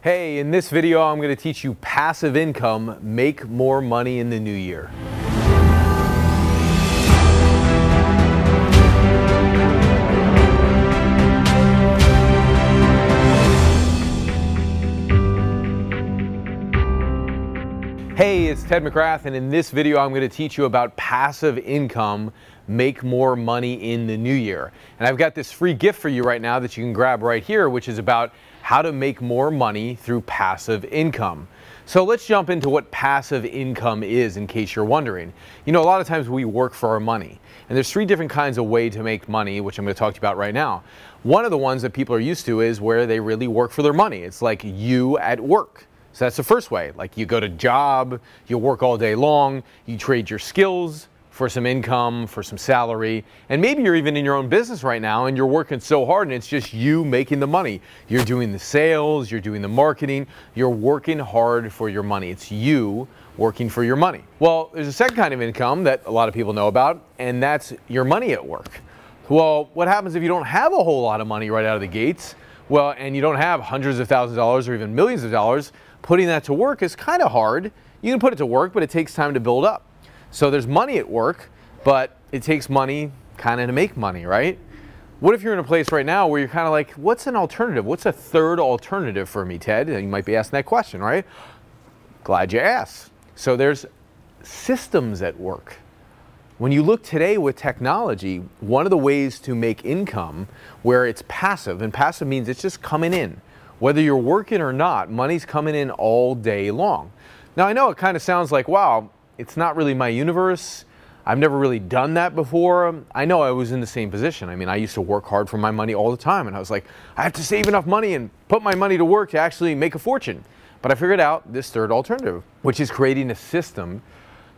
Hey, in this video, I'm going to teach you passive income, make more money in the new year. Hey, it's McGrath, and in this video, I'm going to teach you about passive income, make more money in the new year. And I've got this free gift for you right now that you can grab right here, which is about how to make more money through passive income. So let's jump into what passive income is, in case you're wondering. You know, a lot of times we work for our money, and there's three different kinds of ways to make money, which I'm going to talk to you about right now. One of the ones that people are used to is where they really work for their money. It's like you at work. So that's the first way. Like you go to job, you work all day long, you trade your skills for some income, for some salary, and maybe you're even in your own business right now and you're working so hard and it's just you making the money. You're doing the sales, you're doing the marketing, you're working hard for your money. It's you working for your money. Well, there's a second kind of income that a lot of people know about, and that's your money at work. Well, what happens if you don't have a whole lot of money right out of the gates? Well, and you don't have hundreds of thousands of dollars or even millions of dollars, putting that to work is kind of hard. You can put it to work, but it takes time to build up. So there's money at work, but it takes money kind of to make money, right? What if you're in a place right now where you're kind of like, what's an alternative? What's a third alternative for me, Ted? And you might be asking that question, right? Glad you asked. So there's systems at work. When you look today with technology, one of the ways to make income where it's passive, and passive means it's just coming in. Whether you're working or not, money's coming in all day long. Now I know it kind of sounds like, wow, it's not really my universe. I've never really done that before. I know I was in the same position. I mean, I used to work hard for my money all the time, and I was like, I have to save enough money and put my money to work to actually make a fortune. But I figured out this third alternative, which is creating a system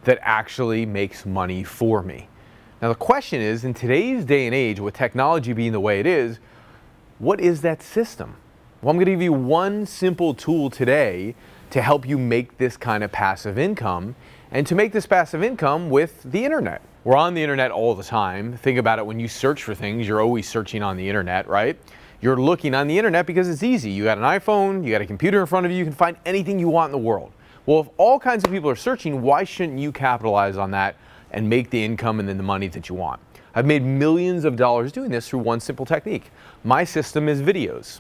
that actually makes money for me. Now the question is, in today's day and age, with technology being the way it is, what is that system? Well, I'm going to give you one simple tool today to help you make this kind of passive income, and to make this passive income with the internet. We're on the internet all the time. Think about it, when you search for things, you're always searching on the internet, right? You're looking on the internet because it's easy. You got an iPhone, you got a computer in front of you, you can find anything you want in the world. Well, if all kinds of people are searching, why shouldn't you capitalize on that and make the income and then the money that you want? I've made millions of dollars doing this through one simple technique. My system is videos.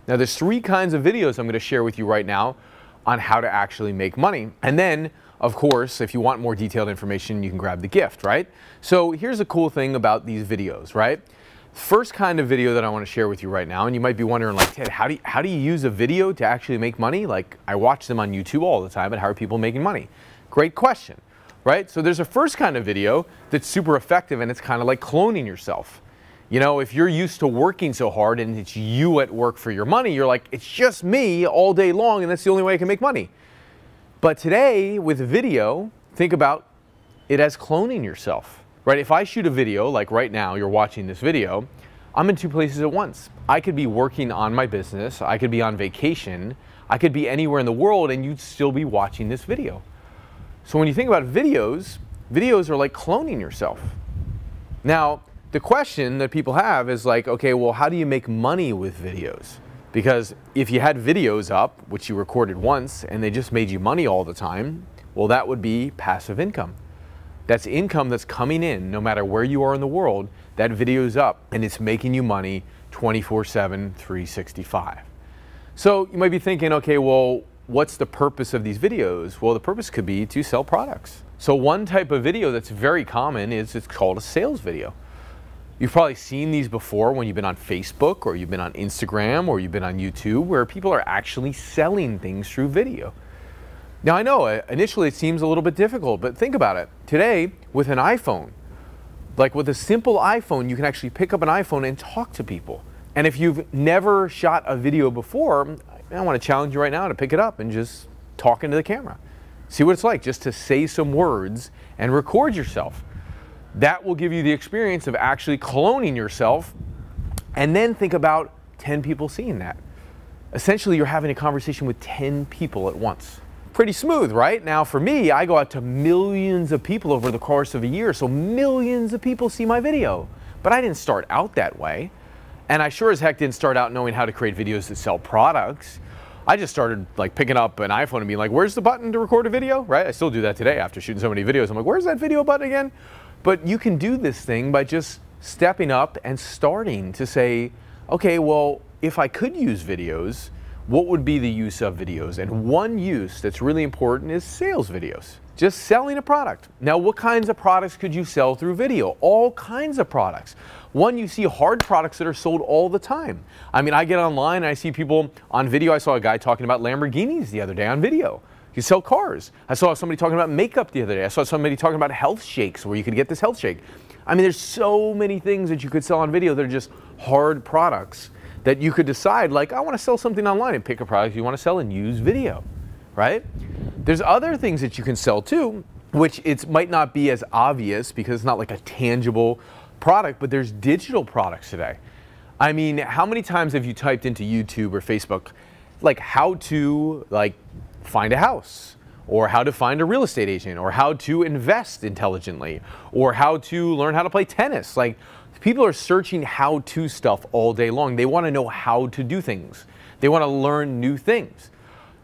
Now there's three kinds of videos I'm going to share with you right now on how to actually make money. And then, of course, if you want more detailed information, you can grab the gift, right? So here's a cool thing about these videos, right? First kind of video that I want to share with you right now, and you might be wondering, like, Ted, how do you use a video to actually make money? Like, I watch them on YouTube all the time, but how are people making money? Great question, right? So there's a first kind of video that's super effective, and it's kind of like cloning yourself. You know, if you're used to working so hard and it's you at work for your money, you're like, it's just me all day long and that's the only way I can make money. But today with video, think about it as cloning yourself, right? If I shoot a video, like right now, you're watching this video, I'm in two places at once. I could be working on my business, I could be on vacation, I could be anywhere in the world and you'd still be watching this video. So when you think about videos, videos are like cloning yourself. Now, the question that people have is like, okay, well, how do you make money with videos? Because if you had videos up, which you recorded once, and they just made you money all the time, well, that would be passive income. That's income that's coming in no matter where you are in the world. That video's up, and it's making you money 24/7, 365. So you might be thinking, okay, well, what's the purpose of these videos? Well, the purpose could be to sell products. So one type of video that's very common is it's called a sales video. You've probably seen these before when you've been on Facebook or you've been on Instagram or you've been on YouTube, where people are actually selling things through video. Now I know initially it seems a little bit difficult, but think about it. Today with an iPhone, like with a simple iPhone, you can actually pick up an iPhone and talk to people. And if you've never shot a video before, I want to challenge you right now to pick it up and just talk into the camera. See what it's like just to say some words and record yourself. That will give you the experience of actually cloning yourself, and then think about 10 people seeing that. Essentially, you're having a conversation with 10 people at once. Pretty smooth, right? Now for me, I go out to millions of people over the course of a year, so millions of people see my video. But I didn't start out that way, and I sure as heck didn't start out knowing how to create videos that sell products. I just started like picking up an iPhone and being like, where's the button to record a video, right? I still do that today after shooting so many videos. I'm like, where's that video button again? But you can do this thing by just stepping up and starting to say, okay, well, if I could use videos, what would be the use of videos? And one use that's really important is sales videos. Just selling a product. Now, what kinds of products could you sell through video? All kinds of products. One, you see hard products that are sold all the time. I mean, I get online and I see people on video. I saw a guy talking about Lamborghinis the other day on video. You sell cars. I saw somebody talking about makeup the other day. I saw somebody talking about health shakes where you could get this health shake. I mean, there's so many things that you could sell on video that are just hard products that you could decide, like, I want to sell something online, and pick a product you want to sell and use video, right? There's other things that you can sell too, which it might not be as obvious because it's not like a tangible product, but there's digital products today. I mean, how many times have you typed into YouTube or Facebook, like how to find a house, or how to find a real estate agent, or how to invest intelligently, or how to learn how to play tennis? Like, people are searching how-to stuff all day long. They want to know how to do things. They want to learn new things.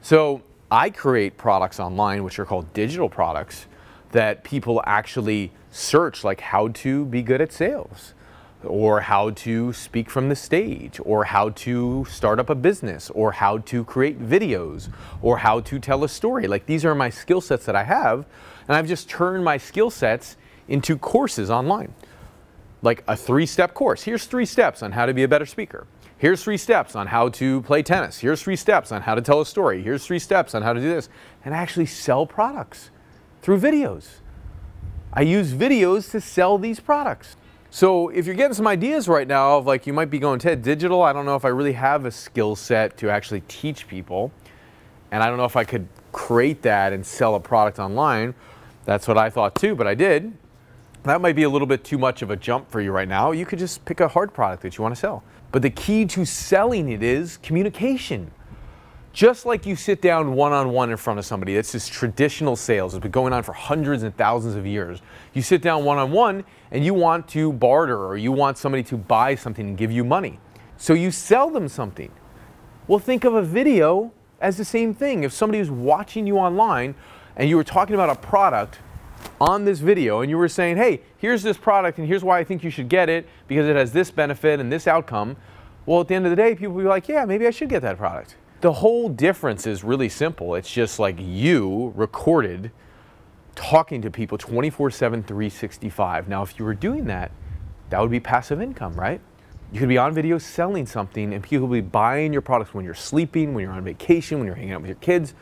So I create products online, which are called digital products, that people actually search, like how to be good at sales, or how to speak from the stage, or how to start up a business, or how to create videos, or how to tell a story. Like, these are my skill sets that I have, and I've just turned my skill sets into courses online. Like a 3-step course. Here's 3 steps on how to be a better speaker. Here's 3 steps on how to play tennis. Here's 3 steps on how to tell a story. Here's 3 steps on how to do this. And actually sell products through videos. I use videos to sell these products. So if you're getting some ideas right now of like, you might be going, Ted, digital, I don't know if I really have a skill set to actually teach people. And I don't know if I could create that and sell a product online. That's what I thought too, but I did. That might be a little bit too much of a jump for you right now. You could just pick a hard product that you want to sell. But the key to selling it is communication. Just like you sit down one-on-one in front of somebody, that's just traditional sales. It's been going on for hundreds and thousands of years. You sit down one-on-one and you want to barter, or you want somebody to buy something and give you money. So you sell them something. Well, think of a video as the same thing. If somebody was watching you online and you were talking about a product on this video and you were saying, hey, here's this product and here's why I think you should get it because it has this benefit and this outcome. Well, at the end of the day, people will be like, yeah, maybe I should get that product. The whole difference is really simple. It's just like you recorded talking to people 24/7, 365. Now, if you were doing that, that would be passive income, right? You could be on video selling something and people will be buying your products when you're sleeping, when you're on vacation, when you're hanging out with your kids.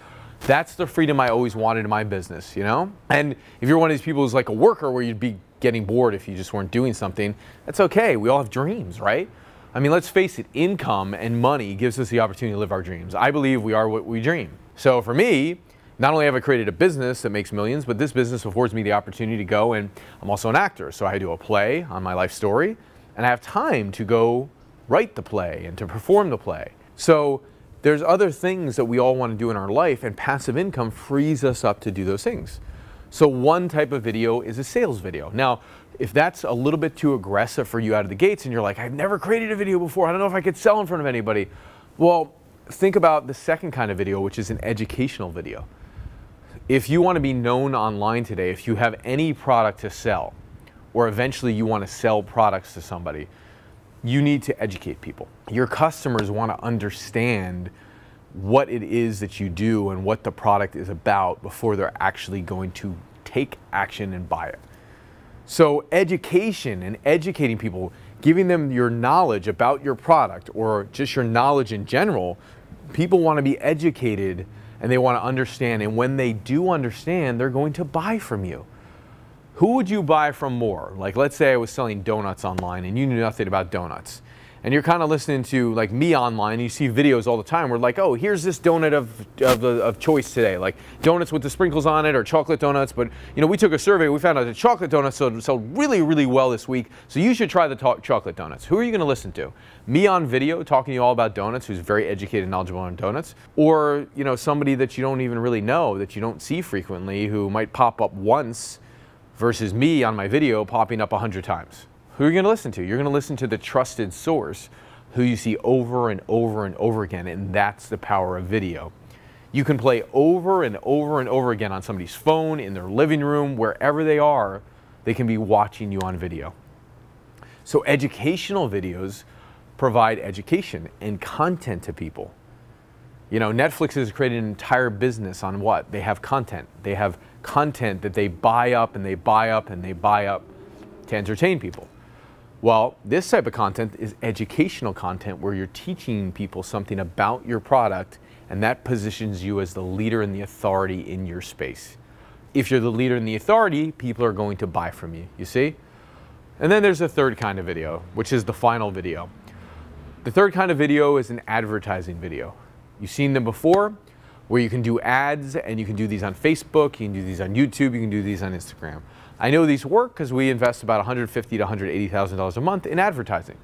That's the freedom I always wanted in my business, you know? And if you're one of these people who's like a worker where you'd be getting bored if you just weren't doing something, that's okay. We all have dreams, right? I mean, let's face it, income and money gives us the opportunity to live our dreams. I believe we are what we dream. So for me, not only have I created a business that makes millions, but this business affords me the opportunity to go, and I'm also an actor. So I do a play on my life story, and I have time to go write the play and to perform the play. So there's other things that we all want to do in our life, and passive income frees us up to do those things. So one type of video is a sales video. Now, if that's a little bit too aggressive for you out of the gates and you're like, I've never created a video before, I don't know if I could sell in front of anybody. Well, think about the second kind of video, which is an educational video. If you want to be known online today, if you have any product to sell, or eventually you want to sell products to somebody, you need to educate people. Your customers want to understand what it is that you do and what the product is about before they're actually going to take action and buy it. So education and educating people, giving them your knowledge about your product or just your knowledge in general, people want to be educated and they want to understand. And when they do understand, they're going to buy from you. Who would you buy from more? Like, let's say I was selling donuts online and you knew nothing about donuts. And you're kind of listening to like me online, and you see videos all the time where like, oh, here's this donut of choice today, like donuts with the sprinkles on it or chocolate donuts. But you know, we took a survey, we found out that chocolate donuts sold really, really well this week. So you should try the chocolate donuts. Who are you going to listen to? Me on video talking to you all about donuts, who's very educated and knowledgeable on donuts, or you know, somebody that you don't even really know, that you don't see frequently, who might pop up once, versus me on my video popping up 100 times. Who are you going to listen to? You're going to listen to the trusted source who you see over and over and over again, and that's the power of video. You can play over and over and over again on somebody's phone, in their living room, wherever they are, they can be watching you on video. So educational videos provide education and content to people. You know, Netflix has created an entire business on what? They have content. They have content that they buy up and they buy up and they buy up to entertain people. Well, this type of content is educational content where you're teaching people something about your product, and that positions you as the leader and the authority in your space. If you're the leader and the authority, people are going to buy from you, you see? And then there's a third kind of video, which is the final video. The third kind of video is an advertising video. You've seen them before, where you can do ads, and you can do these on Facebook, you can do these on YouTube, you can do these on Instagram. I know these work because we invest about $150,000 to $180,000 a month in advertising.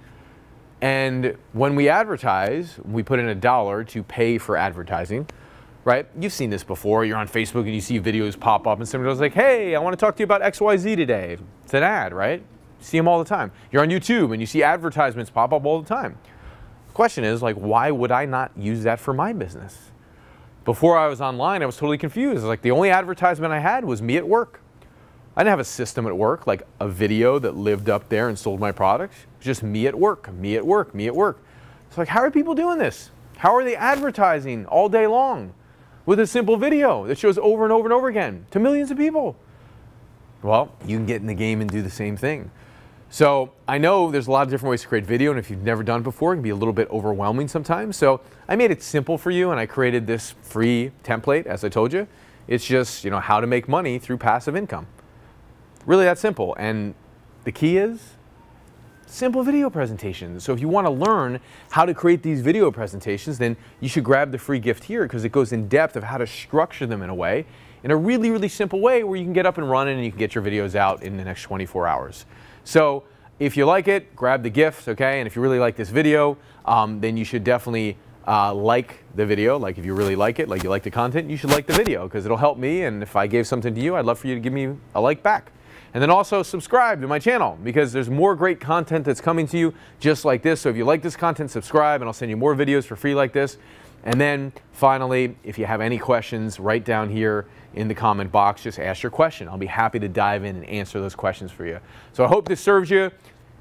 And when we advertise, we put in $1 to pay for advertising, right? You've seen this before. You're on Facebook and you see videos pop up and somebody's like, hey, I want to talk to you about XYZ today. It's an ad, right? You see them all the time. You're on YouTube and you see advertisements pop up all the time. The question is, like, why would I not use that for my business? Before I was online, I was totally confused. Like, the only advertisement I had was me at work. I didn't have a system at work, like a video that lived up there and sold my products. It was just me at work, me at work, me at work. It's like, how are people doing this? How are they advertising all day long with a simple video that shows over and over and over again to millions of people? Well, you can get in the game and do the same thing. So I know there's a lot of different ways to create video, and if you've never done it before, it can be a little bit overwhelming sometimes. So I made it simple for you, and I created this free template, as I told you. It's just, you know, how to make money through passive income. Really that simple. And the key is simple video presentations. So if you want to learn how to create these video presentations, then you should grab the free gift here, because it goes in depth of how to structure them in a way, in a really, really simple way where you can get up and running and you can get your videos out in the next 24 hours. So if you like it, grab the gift, okay? And if you really like this video, then you should definitely like the video. Like, if you really like it, like you like the content, you should like the video, because it'll help me. And if I gave something to you, I'd love for you to give me a like back. And then also subscribe to my channel, because there's more great content that's coming to you just like this. So if you like this content, subscribe, and I'll send you more videos for free like this. And then finally, if you have any questions, write down here in the comment box, just ask your question. I'll be happy to dive in and answer those questions for you. So I hope this serves you.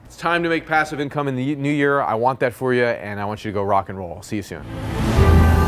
It's time to make passive income in the new year. I want that for you, and I want you to go rock and roll. See you soon.